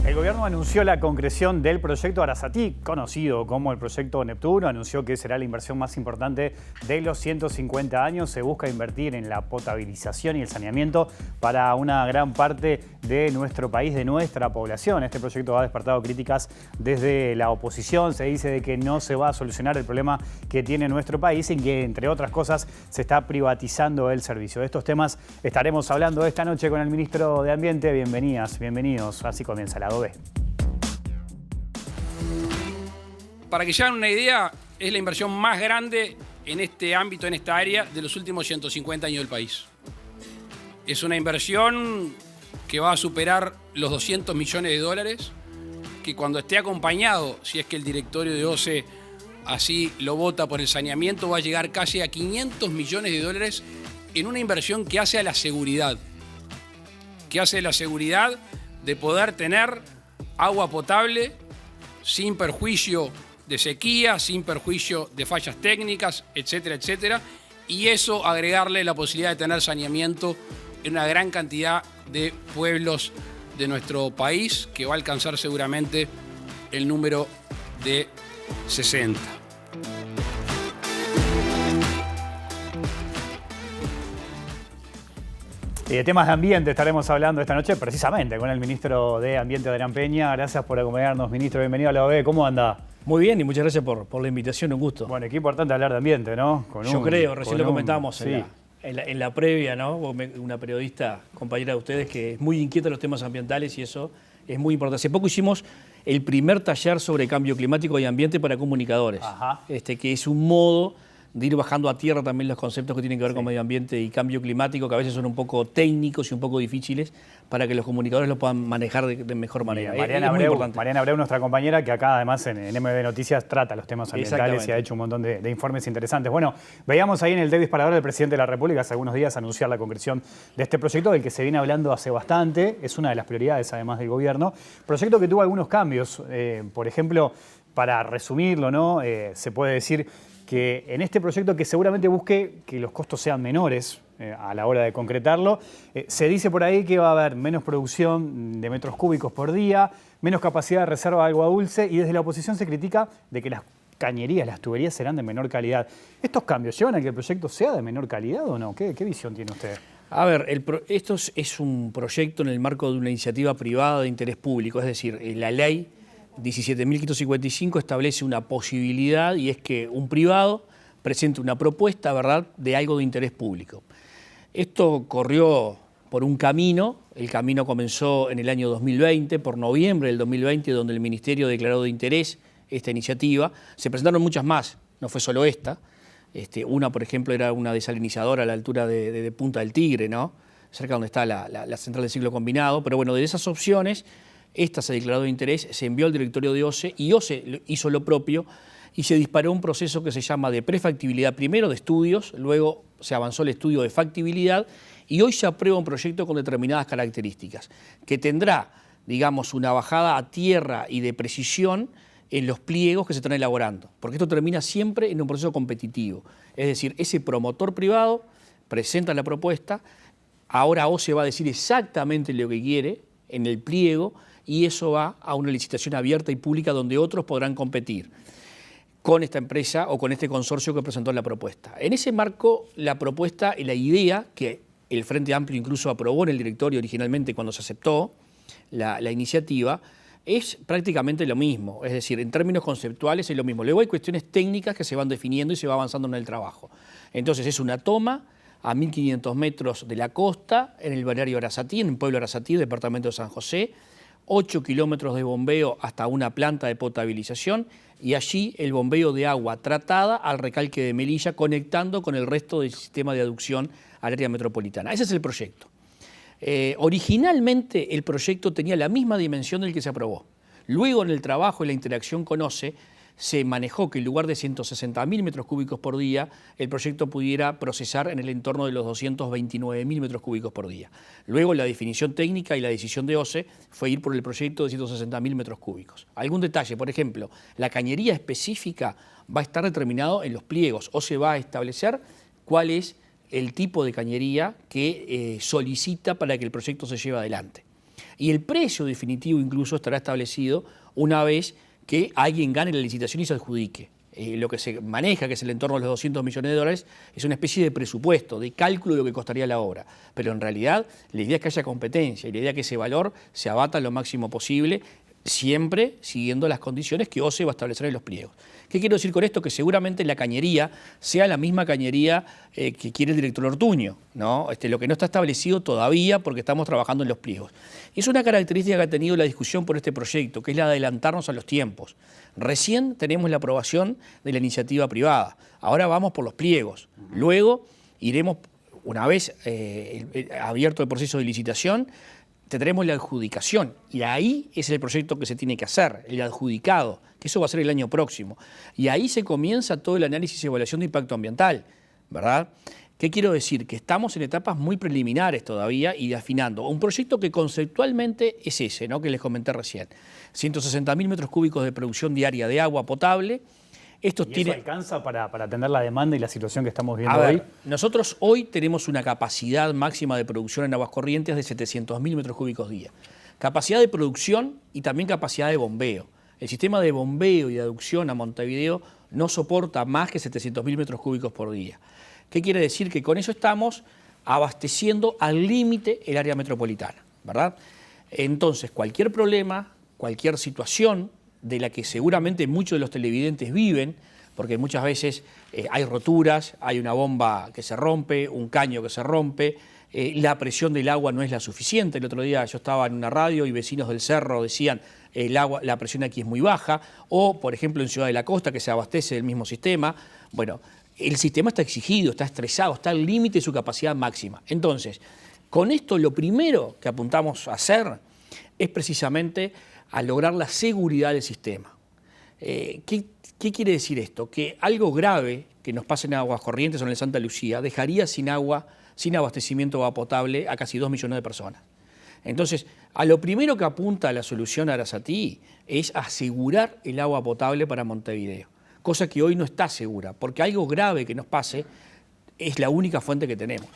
El gobierno anunció la concreción del proyecto Arasatí, conocido como el proyecto Neptuno. Anunció que será la inversión más importante de los 150 años. Se busca invertir en la potabilización y el saneamiento para una gran parte de nuestro país, de nuestra población. Este proyecto ha despertado críticas desde la oposición. Se dice de que no se va a solucionar el problema que tiene nuestro país y que, entre otras cosas, se está privatizando el servicio. De estos temas estaremos hablando esta noche con el ministro de Ambiente. Bienvenidas, bienvenidos. Así comienza Lado B. Para que se hagan una idea, es la inversión más grande en este ámbito, en esta área, de los últimos 150 años del país. Es una inversión que va a superar los 200 millones de dólares, que cuando esté acompañado, si es que el directorio de OCE así lo vota por el saneamiento, va a llegar casi a 500 millones de dólares en una inversión que hace a la seguridad. Que hace a la seguridad de poder tener agua potable sin perjuicio de sequía, sin perjuicio de fallas técnicas, etcétera, etcétera. Y eso agregarle la posibilidad de tener saneamiento en una gran cantidad de pueblos de nuestro país, que va a alcanzar seguramente el número de 60. Y de temas de ambiente estaremos hablando esta noche precisamente con el ministro de Ambiente, Adrián Peña. Gracias por acompañarnos, ministro. Bienvenido a la OB. ¿Cómo anda? Muy bien y muchas gracias por la invitación, un gusto. Bueno, qué importante hablar de ambiente, ¿no? Yo creo, recién lo comentábamos en la previa, ¿no? Una periodista, compañera de ustedes, que es muy inquieta en los temas ambientales y eso es muy importante. Hace poco hicimos el primer taller sobre cambio climático y ambiente para comunicadores, que es un modo de ir bajando a tierra también los conceptos que tienen que ver con medio ambiente y cambio climático, que a veces son un poco técnicos y un poco difíciles para que los comunicadores lo puedan manejar de mejor manera. Mariana Abreu, nuestra compañera, que acá además en MB Noticias trata los temas ambientales y ha hecho un montón de informes interesantes. Bueno, veíamos ahí en el disparador del presidente de la República hace algunos días anunciar la concreción de este proyecto del que se viene hablando hace bastante. Es una de las prioridades además del gobierno. Proyecto que tuvo algunos cambios. Por ejemplo, para resumirlo, ¿no? Se puede decir que en este proyecto, que seguramente busque que los costos sean menores a la hora de concretarlo, se dice por ahí que va a haber menos producción de metros cúbicos por día, menos capacidad de reserva de agua dulce, y desde la oposición se critica de que las cañerías, las tuberías serán de menor calidad. ¿Estos cambios llevan a que el proyecto sea de menor calidad o no? ¿Qué visión tiene usted? A ver, esto es un proyecto en el marco de una iniciativa privada de interés público, es decir, la ley 17.555 establece una posibilidad, y es que un privado presente una propuesta, ¿verdad?, de algo de interés público. Esto corrió por un camino. El camino comenzó en el año 2020, por noviembre del 2020, donde el Ministerio declaró de interés esta iniciativa. Se presentaron muchas más, no fue solo esta. Una, por ejemplo, era una desalinizadora a la altura de Punta del Tigre, ¿no?, cerca donde está la central de ciclo combinado. Pero bueno, de esas opciones, esta se declaró de interés, se envió al directorio de OCE y OCE hizo lo propio y se disparó un proceso que se llama de prefactibilidad, primero de estudios, luego se avanzó el estudio de factibilidad y hoy se aprueba un proyecto con determinadas características que tendrá, digamos, una bajada a tierra y de precisión en los pliegos que se están elaborando, porque esto termina siempre en un proceso competitivo. Es decir, ese promotor privado presenta la propuesta, ahora OCE va a decir exactamente lo que quiere en el pliego, y eso va a una licitación abierta y pública donde otros podrán competir con esta empresa o con este consorcio que presentó la propuesta. En ese marco, la propuesta y la idea, que el Frente Amplio incluso aprobó en el directorio originalmente cuando se aceptó la iniciativa, es prácticamente lo mismo. Es decir, en términos conceptuales es lo mismo. Luego hay cuestiones técnicas que se van definiendo y se va avanzando en el trabajo. Entonces es una toma a 1.500 metros de la costa, en el balneario Arasatí, en el pueblo Arasatí, departamento de San José, 8 kilómetros de bombeo hasta una planta de potabilización y allí el bombeo de agua tratada al recalque de Melilla, conectando con el resto del sistema de aducción al área metropolitana. Ese es el proyecto. Originalmente el proyecto tenía la misma dimensión del que se aprobó. Luego, en el trabajo y la interacción con OCE, se manejó que en lugar de 160.000 metros cúbicos por día, el proyecto pudiera procesar en el entorno de los 229.000 metros cúbicos por día. Luego, la definición técnica y la decisión de OCE fue ir por el proyecto de 160.000 metros cúbicos. Algún detalle, por ejemplo, la cañería específica va a estar determinado en los pliegos. OCE va a establecer cuál es el tipo de cañería que solicita para que el proyecto se lleve adelante. Y el precio definitivo incluso estará establecido una vez que alguien gane la licitación y se adjudique. Lo que se maneja, que es el entorno de los 200 millones de dólares, es una especie de presupuesto, de cálculo de lo que costaría la obra. Pero en realidad la idea es que haya competencia y la idea es que ese valor se abata lo máximo posible, siempre siguiendo las condiciones que OCE va a establecer en los pliegos. ¿Qué quiero decir con esto? Que seguramente la cañería sea la misma cañería que quiere el director Ortuño, ¿no? Lo que no está establecido todavía porque estamos trabajando en los pliegos. Es una característica que ha tenido la discusión por este proyecto, que es la de adelantarnos a los tiempos. Recién tenemos la aprobación de la iniciativa privada, ahora vamos por los pliegos. Luego iremos, una vez abierto el proceso de licitación, tendremos la adjudicación y ahí es el proyecto que se tiene que hacer, el adjudicado, que eso va a ser el año próximo. Y ahí se comienza todo el análisis y evaluación de impacto ambiental, ¿verdad? ¿Qué quiero decir? Que estamos en etapas muy preliminares todavía y afinando. Un proyecto que conceptualmente es ese, ¿no?, que les comenté recién. 160.000 metros cúbicos de producción diaria de agua potable. ¿Eso alcanza para atender la demanda y la situación que estamos viendo hoy? Nosotros hoy tenemos una capacidad máxima de producción en aguas corrientes de 700.000 metros cúbicos día. Capacidad de producción y también capacidad de bombeo. El sistema de bombeo y de aducción a Montevideo no soporta más que 700.000 metros cúbicos por día. ¿Qué quiere decir? Que con eso estamos abasteciendo al límite el área metropolitana, ¿verdad? Entonces, cualquier problema, cualquier situación de la que seguramente muchos de los televidentes viven, porque muchas veces hay roturas, hay una bomba que se rompe, un caño que se rompe, la presión del agua no es la suficiente. El otro día yo estaba en una radio y vecinos del Cerro decían la presión aquí es muy baja, o por ejemplo en Ciudad de la Costa que se abastece del mismo sistema. Bueno, el sistema está exigido, está estresado, está al límite de su capacidad máxima. Entonces, con esto lo primero que apuntamos a hacer es precisamente a lograr la seguridad del sistema. ¿Qué quiere decir esto? Que algo grave que nos pase en Aguas Corrientes o en el Santa Lucía dejaría sin agua, sin abastecimiento de agua potable a casi 2 millones de personas. Entonces, a lo primero que apunta la solución Arasatí es asegurar el agua potable para Montevideo, cosa que hoy no está segura, porque algo grave que nos pase es la única fuente que tenemos.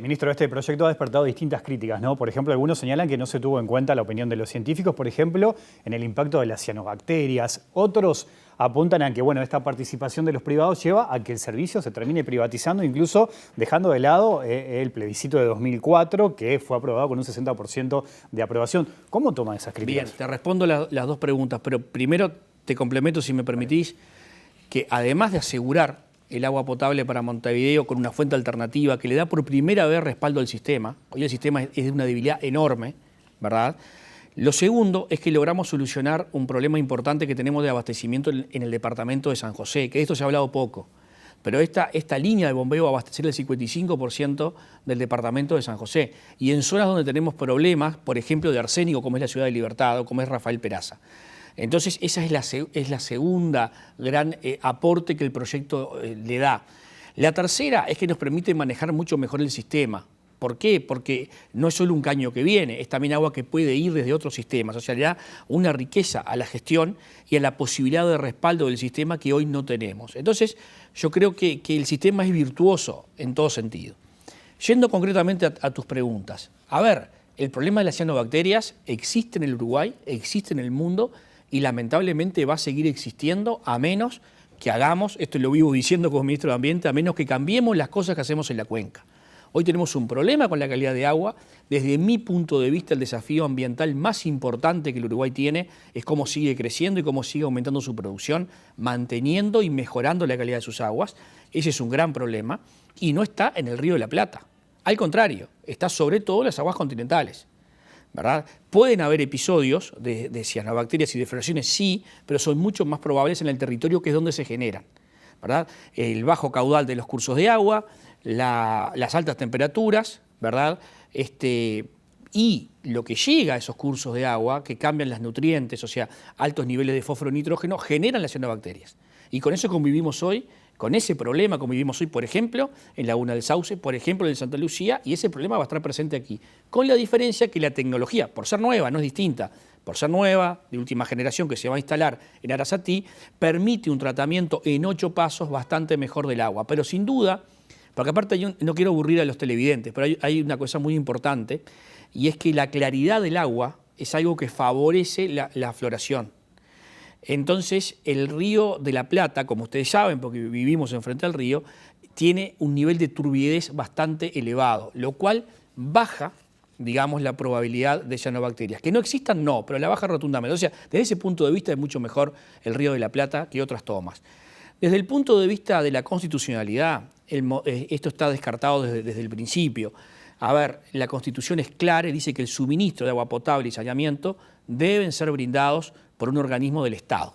Ministro, este proyecto ha despertado distintas críticas, ¿no? Por ejemplo, algunos señalan que no se tuvo en cuenta la opinión de los científicos, por ejemplo, en el impacto de las cianobacterias. Otros apuntan a que, bueno, esta participación de los privados lleva a que el servicio se termine privatizando, incluso dejando de lado el plebiscito de 2004, que fue aprobado con un 60% de aprobación. ¿Cómo toma esas críticas? Bien, te respondo las dos preguntas, pero primero te complemento, si me permitís, que además de asegurar el agua potable para Montevideo con una fuente alternativa que le da por primera vez respaldo al sistema. Hoy el sistema es de una debilidad enorme, ¿verdad? Lo segundo es que logramos solucionar un problema importante que tenemos de abastecimiento en el departamento de San José, que de esto se ha hablado poco, pero esta línea de bombeo va a abastecer el 55% del departamento de San José y en zonas donde tenemos problemas, por ejemplo, de arsénico, como es la Ciudad de Libertad o como es Rafael Peraza. Entonces, esa es la segunda gran aporte que el proyecto le da. La tercera es que nos permite manejar mucho mejor el sistema. ¿Por qué? Porque no es solo un caño que viene, es también agua que puede ir desde otros sistemas. O sea, le da una riqueza a la gestión y a la posibilidad de respaldo del sistema que hoy no tenemos. Entonces, yo creo que el sistema es virtuoso en todo sentido. Yendo concretamente a tus preguntas. A ver, el problema de las cianobacterias existe en el Uruguay, existe en el mundo, y lamentablemente va a seguir existiendo a menos que hagamos, esto lo vivo diciendo como ministro de Ambiente, a menos que cambiemos las cosas que hacemos en la cuenca. Hoy tenemos un problema con la calidad de agua. Desde mi punto de vista, el desafío ambiental más importante que el Uruguay tiene es cómo sigue creciendo y cómo sigue aumentando su producción, manteniendo y mejorando la calidad de sus aguas. Ese es un gran problema y no está en el Río de la Plata. Al contrario, está sobre todo en las aguas continentales, ¿verdad? Pueden haber episodios de cianobacterias y de floraciones, sí, pero son mucho más probables en el territorio que es donde se generan, ¿verdad? El bajo caudal de los cursos de agua, las altas temperaturas, ¿verdad? Y lo que llega a esos cursos de agua, que cambian las nutrientes, o sea, altos niveles de fósforo y nitrógeno, generan las cianobacterias. Y con eso convivimos hoy, con ese problema convivimos hoy, por ejemplo, en Laguna del Sauce, por ejemplo, en Santa Lucía, y ese problema va a estar presente aquí. Con la diferencia que la tecnología, por ser nueva, no es distinta, por ser nueva, de última generación, que se va a instalar en Arasatí, permite un tratamiento en 8 pasos bastante mejor del agua. Pero sin duda, Porque aparte no quiero aburrir a los televidentes, pero hay una cosa muy importante, y es que la claridad del agua es algo que favorece la floración. Entonces, el río de la Plata, como ustedes saben, porque vivimos enfrente al río, tiene un nivel de turbidez bastante elevado, lo cual baja, digamos, la probabilidad de cianobacterias. Que no existan, no, pero la baja rotundamente. O sea, desde ese punto de vista es mucho mejor el río de la Plata que otras tomas. Desde el punto de vista de la constitucionalidad, esto está descartado desde el principio. A ver, la Constitución es clara y dice que el suministro de agua potable y saneamiento deben ser brindados por un organismo del Estado,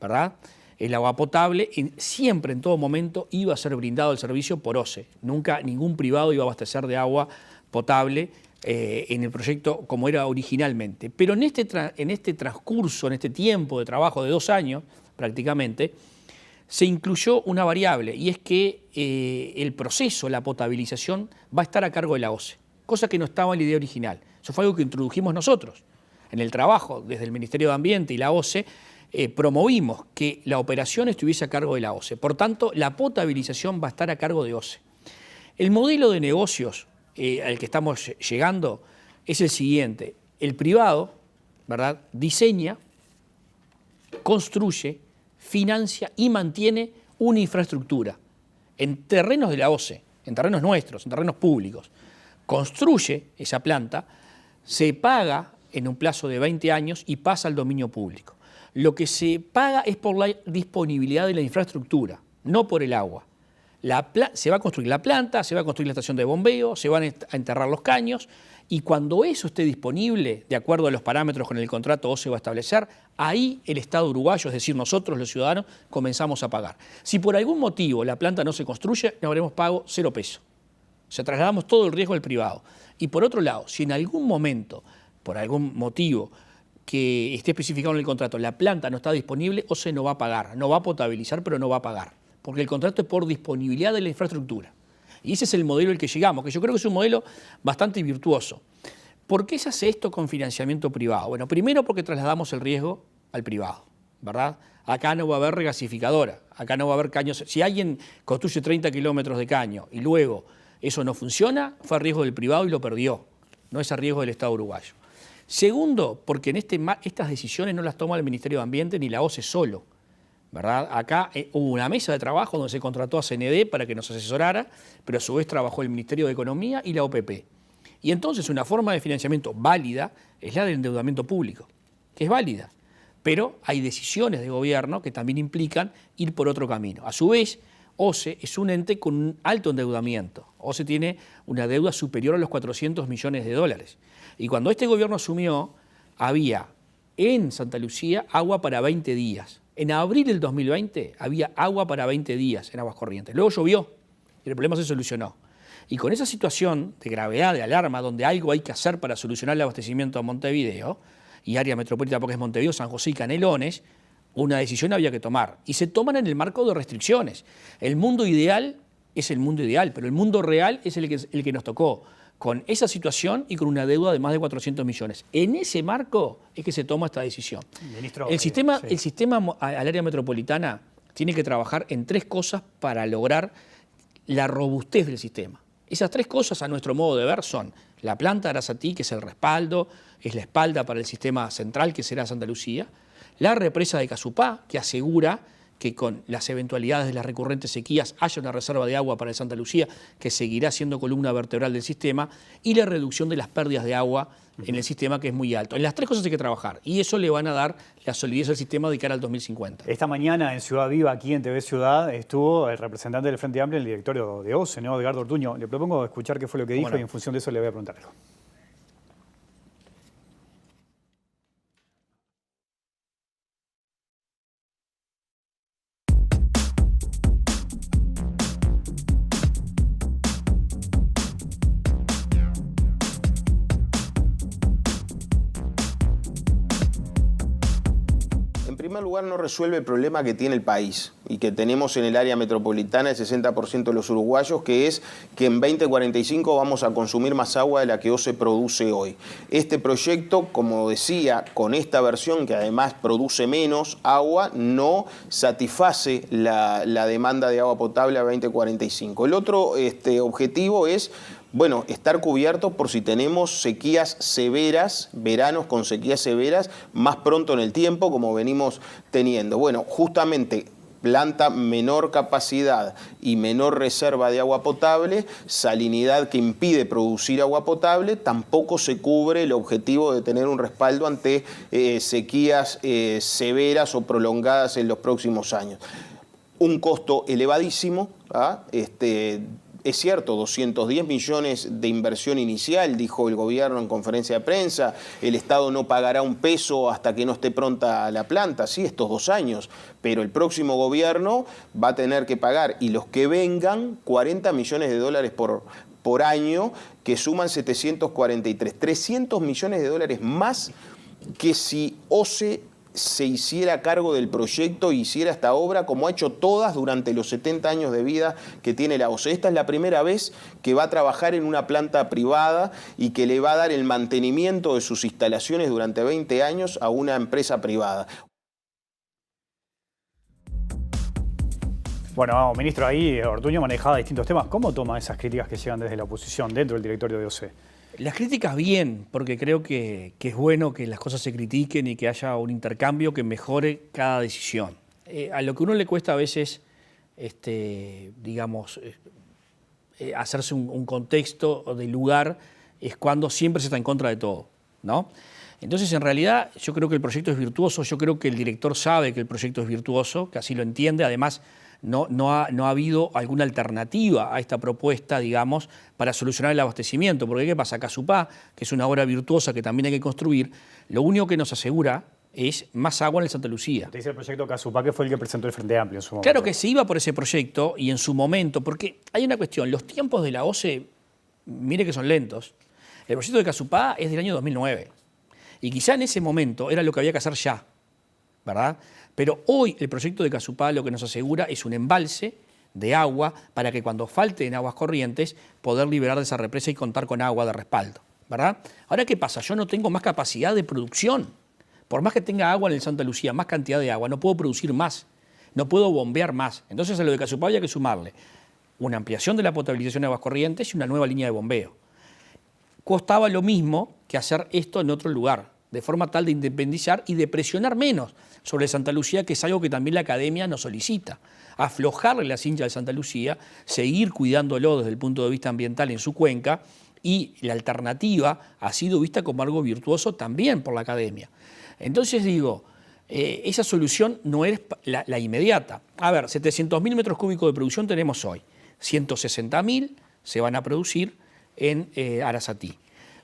¿verdad? El agua potable siempre, en todo momento, iba a ser brindado el servicio por OCE. Nunca ningún privado iba a abastecer de agua potable en el proyecto como era originalmente. Pero en este transcurso, en este tiempo de trabajo de 2 años prácticamente, se incluyó una variable, y es que el proceso, la potabilización, va a estar a cargo de la OCE, cosa que no estaba en la idea original. Eso fue algo que introdujimos nosotros. En el trabajo, desde el Ministerio de Ambiente y la OCE, promovimos que la operación estuviese a cargo de la OCE. Por tanto, la potabilización va a estar a cargo de OCE. El modelo de negocios al que estamos llegando es el siguiente. El privado, ¿verdad?, diseña, construye, financia y mantiene una infraestructura en terrenos de la OCE, en terrenos nuestros, en terrenos públicos. Construye esa planta, se paga en un plazo de 20 años y pasa al dominio público. Lo que se paga es por la disponibilidad de la infraestructura, no por el agua. Se va a construir la planta, se va a construir la estación de bombeo, se van a enterrar los caños, y cuando eso esté disponible, de acuerdo a los parámetros con el contrato OCE va a establecer, ahí el Estado uruguayo, es decir, nosotros los ciudadanos, comenzamos a pagar. Si por algún motivo la planta no se construye, no habremos pago 0 pesos. O sea, trasladamos todo el riesgo al privado. Y por otro lado, si en algún momento, por algún motivo que esté especificado en el contrato, la planta no está disponible, OCE no va a pagar, no va a potabilizar, pero no va a pagar, porque el contrato es por disponibilidad de la infraestructura. Y ese es el modelo al que llegamos, que yo creo que es un modelo bastante virtuoso. ¿Por qué se hace esto con financiamiento privado? Bueno, primero porque trasladamos el riesgo al privado, ¿verdad? Acá no va a haber regasificadora, acá no va a haber caños. Si alguien construye 30 kilómetros de caño y luego eso no funciona, fue a riesgo del privado y lo perdió, no es a riesgo del Estado uruguayo. Segundo, porque estas decisiones no las toma el Ministerio de Ambiente ni la OCE solo, ¿verdad? Acá hubo una mesa de trabajo donde se contrató a CND para que nos asesorara, pero a su vez trabajó el Ministerio de Economía y la OPP. Y entonces una forma de financiamiento válida es la del endeudamiento público, que es válida, pero hay decisiones de gobierno que también implican ir por otro camino. A su vez, OCE es un ente con un alto endeudamiento. OCE tiene una deuda superior a los 400 millones de dólares. Y cuando este gobierno asumió, había en Santa Lucía agua para 20 días. En abril del 2020 había agua para 20 días en Aguas Corrientes. Luego llovió y el problema se solucionó. Y con esa situación de gravedad, de alarma, donde algo hay que hacer para solucionar el abastecimiento a Montevideo, y área metropolitana porque es Montevideo, San José y Canelones, una decisión había que tomar. Y se toman en el marco de restricciones. El mundo ideal es el mundo ideal, pero el mundo real es el que nos tocó, con esa situación y con una deuda de más de 400 millones. En ese marco es que se toma esta decisión. Ministro, el sistema al área metropolitana tiene que trabajar en 3 cosas para lograr la robustez del sistema. Esas 3 cosas, a nuestro modo de ver, son la planta de Arasatí, que es el respaldo, es la espalda para el sistema central, que será Santa Lucía, la represa de Casupá, que asegura que con las eventualidades de las recurrentes sequías haya una reserva de agua para el Santa Lucía, que seguirá siendo columna vertebral del sistema, y la reducción de las pérdidas de agua en el sistema, que es muy alto. En las 3 cosas hay que trabajar, y eso le van a dar la solidez al sistema de cara al 2050. Esta mañana en Ciudad Viva, aquí en TV Ciudad, estuvo el representante del Frente Amplio en el directorio de OCE, ¿no?, Edgardo Ortuño. Le propongo escuchar qué fue lo que dijo y en función de eso le voy a preguntar algo. primer lugar, no resuelve el problema que tiene el país y que tenemos en el área metropolitana el 60% de los uruguayos, que es que en 2045 vamos a consumir más agua de la que se produce hoy. Este proyecto, como decía, con esta versión que además produce menos agua, no satisface la demanda de agua potable a 2045. El otro objetivo es, bueno, estar cubiertos por si tenemos sequías severas, veranos con sequías severas, más pronto en el tiempo, como venimos teniendo. Bueno, justamente planta menor capacidad y menor reserva de agua potable, salinidad que impide producir agua potable, tampoco se cubre el objetivo de tener un respaldo ante sequías severas o prolongadas en los próximos años. Un costo elevadísimo, ¿ah? Es cierto, 210 millones de inversión inicial, dijo el gobierno en conferencia de prensa, el Estado no pagará un peso hasta que no esté pronta la planta, sí, estos 2 años, pero el próximo gobierno va a tener que pagar, y los que vengan, 40 millones de dólares por año, que suman 743, 300 millones de dólares más que si OCE se hiciera cargo del proyecto e hiciera esta obra como ha hecho todas durante los 70 años de vida que tiene la OCE. Esta es la primera vez que va a trabajar en una planta privada y que le va a dar el mantenimiento de sus instalaciones durante 20 años a una empresa privada. Bueno, ministro, ahí Ortuño manejaba distintos temas. ¿Cómo toma esas críticas que llegan desde la oposición dentro del directorio de OCE? Las críticas bien, porque creo que es bueno que las cosas se critiquen y que haya un intercambio que mejore cada decisión. A lo que uno le cuesta a veces, hacerse un contexto de lugar es cuando siempre se está en contra de todo, ¿no? Entonces, en realidad, yo creo que el proyecto es virtuoso, yo creo que el director sabe que el proyecto es virtuoso, que así lo entiende, además no ha habido alguna alternativa a esta propuesta, digamos, para solucionar el abastecimiento. Porque ¿qué pasa? Casupá, que es una obra virtuosa que también hay que construir, lo único que nos asegura es más agua en el Santa Lucía. Te dice el proyecto Casupá, que fue el que presentó el Frente Amplio en su momento. Claro que se iba por ese proyecto y en su momento, porque hay una cuestión, los tiempos de la OCE, mire que son lentos. El proyecto de Casupá es del año 2009 y quizá en ese momento era lo que había que hacer ya, ¿verdad? Pero hoy el proyecto de Casupá lo que nos asegura es un embalse de agua para que cuando falten aguas corrientes poder liberar de esa represa y contar con agua de respaldo, ¿verdad? Ahora, ¿qué pasa? Yo no tengo más capacidad de producción. Por más que tenga agua en el Santa Lucía, más cantidad de agua, no puedo producir más, no puedo bombear más. Entonces a lo de Casupá había que sumarle una ampliación de la potabilización de aguas corrientes y una nueva línea de bombeo. Costaba lo mismo que hacer esto en otro lugar, de forma tal de independizar y de presionar menos sobre Santa Lucía, que es algo que también la academia nos solicita. Aflojarle la cincha de Santa Lucía, seguir cuidándolo desde el punto de vista ambiental en su cuenca, y la alternativa ha sido vista como algo virtuoso también por la academia. Entonces digo, esa solución no es la inmediata. A ver, 700.000 metros cúbicos de producción tenemos hoy, 160.000 se van a producir en Arasatí,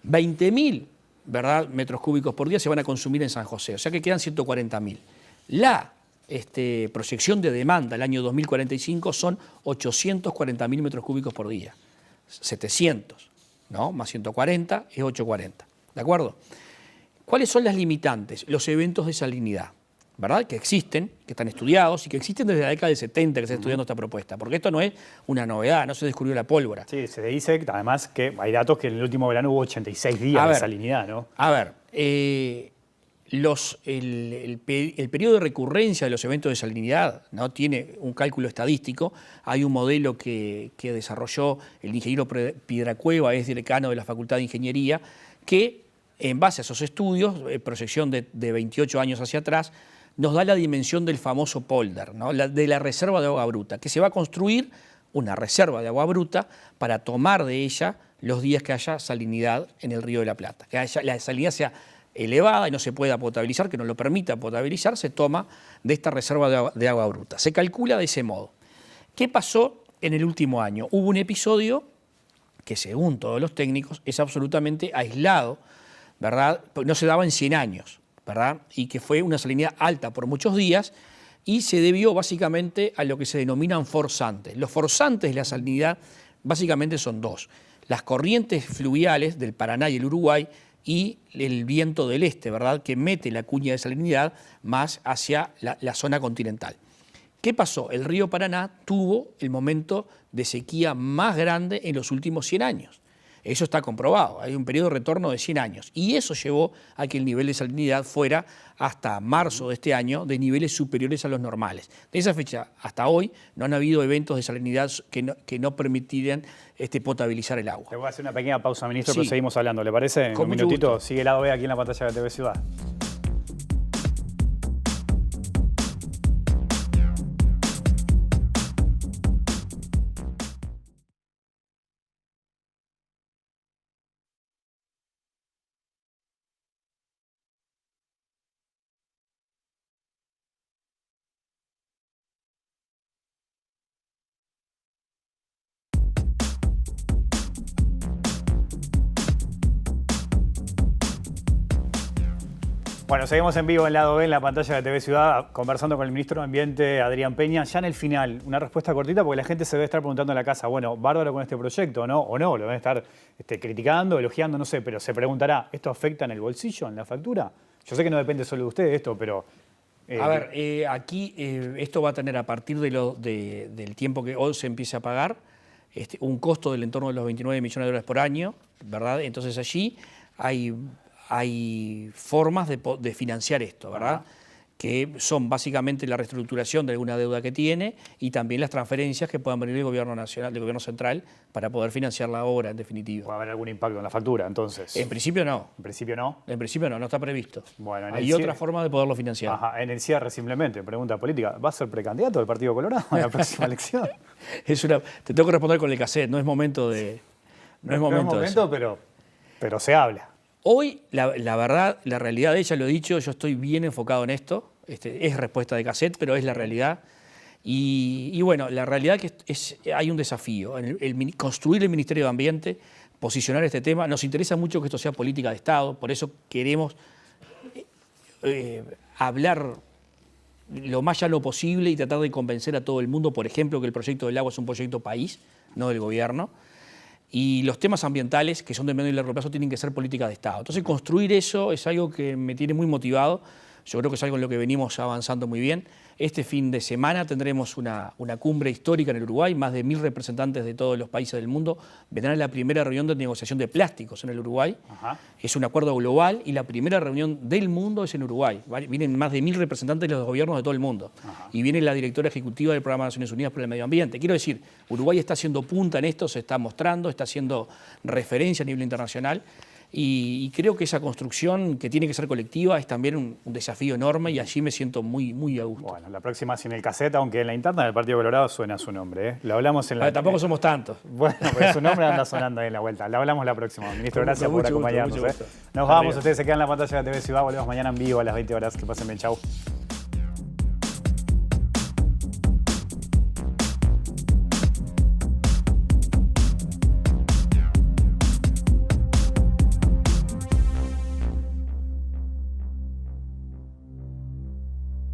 20.000, ¿verdad?, metros cúbicos por día se van a consumir en San José, o sea que quedan 140.000. La proyección de demanda el año 2045 son 840.000 metros cúbicos por día. 700, ¿no?, más 140 es 840, ¿de acuerdo? ¿Cuáles son las limitantes? Los eventos de salinidad, ¿verdad?, que existen, que están estudiados y que existen desde la década del 70 que se está estudiando esta propuesta, porque esto no es una novedad, no se descubrió la pólvora. Sí, se dice además que hay datos que en el último verano hubo 86 días de salinidad, ¿no? A ver, el periodo de recurrencia de los eventos de salinidad, ¿no?, tiene un cálculo estadístico. Hay un modelo que desarrolló el ingeniero Piedracueva, es decano de la Facultad de Ingeniería, que en base a esos estudios, proyección de 28 años hacia atrás, nos da la dimensión del famoso polder, ¿no?, de la reserva de agua bruta, que se va a construir una reserva de agua bruta para tomar de ella los días que haya salinidad en el Río de la Plata. Que la salinidad sea elevada y no se pueda potabilizar, que no lo permita potabilizar, se toma de esta reserva de agua bruta. Se calcula de ese modo. ¿Qué pasó en el último año? Hubo un episodio que, según todos los técnicos, es absolutamente aislado, ¿verdad? No se daba en 100 años, ¿verdad? Y que fue una salinidad alta por muchos días y se debió básicamente a lo que se denominan forzantes. Los forzantes de la salinidad básicamente son dos: las corrientes fluviales del Paraná y el Uruguay y el viento del este, ¿verdad?, que mete la cuña de salinidad más hacia la zona continental. ¿Qué pasó? El río Paraná tuvo el momento de sequía más grande en los últimos 100 años. Eso está comprobado, hay un periodo de retorno de 100 años. Y eso llevó a que el nivel de salinidad fuera hasta marzo de este año de niveles superiores a los normales. De esa fecha hasta hoy no han habido eventos de salinidad que no permitirían potabilizar el agua. Te voy a hacer una pequeña pausa, ministro, Sí. pero seguimos hablando. ¿Le parece? En Con un mucho minutito gusto. sigue el lado B aquí en la pantalla de TV Ciudad. Bueno, seguimos en vivo en el lado B, en la pantalla de TV Ciudad, conversando con el ministro de Ambiente, Adrián Peña. Ya en el final, una respuesta cortita, porque la gente se debe estar preguntando en la casa, bueno, bárbaro con este proyecto, ¿no? O no, lo deben estar criticando, elogiando, no sé, pero se preguntará, ¿esto afecta en el bolsillo, en la factura? Yo sé que no depende solo de ustedes esto, pero... A ver, aquí esto va a tener a partir del tiempo que hoy se empiece a pagar, un costo del entorno de los 29 millones de dólares por año, ¿verdad? Entonces allí hay formas de financiar esto, ¿verdad? Que son básicamente la reestructuración de alguna deuda que tiene y también las transferencias que puedan venir del gobierno nacional, del gobierno central, para poder financiar la obra, en definitiva. ¿Va a haber algún impacto en la factura, entonces? En principio no. En principio no. En principio no está previsto. Bueno, hay otra forma de poderlo financiar. Ajá, en el cierre simplemente, pregunta política, ¿va a ser precandidato del Partido Colorado en la próxima elección? Te tengo que responder con el cassette, no es momento de... No es momento de eso. pero se habla. Hoy, la verdad, la realidad de ella, lo he dicho, yo estoy bien enfocado en esto. Es respuesta de cassette, pero es la realidad. Y bueno, la realidad que hay un desafío. Construir el Ministerio de Ambiente, posicionar este tema. Nos interesa mucho que esto sea política de Estado, por eso queremos hablar lo más llano posible y tratar de convencer a todo el mundo, por ejemplo, que el proyecto del agua es un proyecto país, no del gobierno. Y los temas ambientales, que son de medio y largo plazo, tienen que ser política de Estado. Entonces, construir eso es algo que me tiene muy motivado. Yo creo que es algo en lo que venimos avanzando muy bien. Este fin de semana tendremos una cumbre histórica en el Uruguay. Más de 1000 representantes de todos los países del mundo vendrán a la primera reunión de negociación de plásticos en el Uruguay. Ajá. Es un acuerdo global y la primera reunión del mundo es en Uruguay. Vienen más de 1000 representantes de los gobiernos de todo el mundo. Ajá. Y viene la directora ejecutiva del Programa de Naciones Unidas por el Medio Ambiente. Quiero decir, Uruguay está haciendo punta en esto, se está mostrando, está haciendo referencia a nivel internacional. Y creo que esa construcción, que tiene que ser colectiva, es también un desafío enorme y allí me siento muy, muy a gusto. Bueno, la próxima sin el cassette, aunque en la interna del Partido Colorado suena su nombre, ¿eh? Lo hablamos en la... Tampoco somos tantos. Bueno, pero su nombre anda sonando ahí en la vuelta. Lo hablamos la próxima. Ministro, gracias por acompañarnos. Mucho gusto. Nos vamos, ustedes se quedan en la pantalla de TV Ciudad, volvemos mañana en vivo a las 20 horas. Que pasen bien, chau.